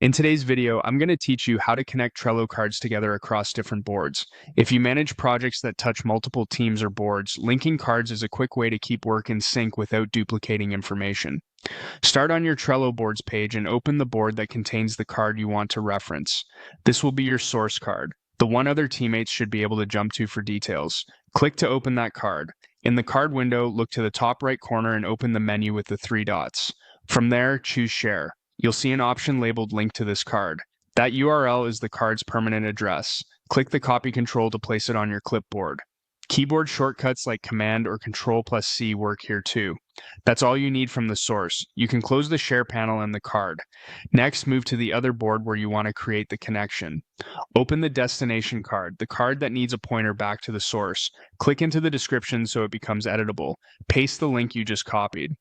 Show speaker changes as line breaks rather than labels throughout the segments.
In today's video, I'm going to teach you how to connect Trello cards together across different boards. If you manage projects that touch multiple teams or boards, linking cards is a quick way to keep work in sync without duplicating information. Start on your Trello boards page and open the board that contains the card you want to reference. This will be your source card, the one other teammates should be able to jump to for details. Click to open that card. In the card window, look to the top right corner and open the menu with the three dots. From there, choose Share. You'll see an option labeled Link to this card. That URL is the card's permanent address. Click the copy control to place it on your clipboard. Keyboard shortcuts like Command or Control+C work here too. That's all you need from the source. You can close the share panel and the card. Next, move to the other board where you want to create the connection. Open the destination card, the card that needs a pointer back to the source. Click into the description so it becomes editable. Paste the link you just copied.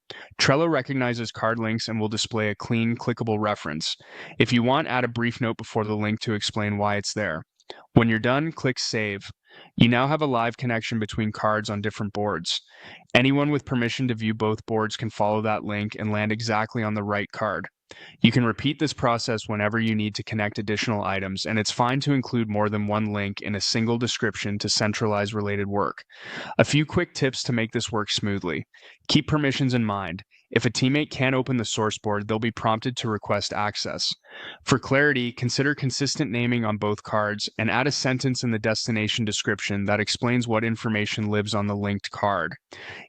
Trello recognizes card links and will display a clean, clickable reference. If you want, add a brief note before the link to explain why it's there. When you're done, click Save. You now have a live connection between cards on different boards. Anyone with permission to view both boards can follow that link and land exactly on the right card. You can repeat this process whenever you need to connect additional items, and it's fine to include more than one link in a single description to centralize related work. A few quick tips to make this work smoothly. Keep permissions in mind. If a teammate can't open the source board, they'll be prompted to request access. For clarity, consider consistent naming on both cards and add a sentence in the destination description that explains what information lives on the linked card.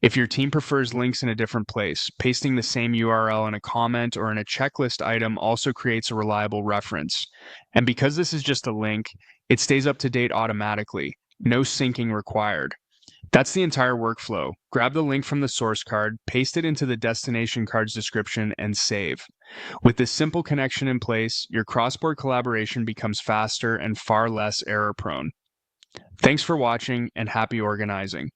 If your team prefers links in a different place, pasting the same URL in a comment or in a checklist item also creates a reliable reference. And because this is just a link, it stays up to date automatically. No syncing required. That's the entire workflow. Grab the link from the source card, paste it into the destination card's description, and save. With this simple connection in place, your cross-board collaboration becomes faster and far less error-prone. Thanks for watching, and happy organizing.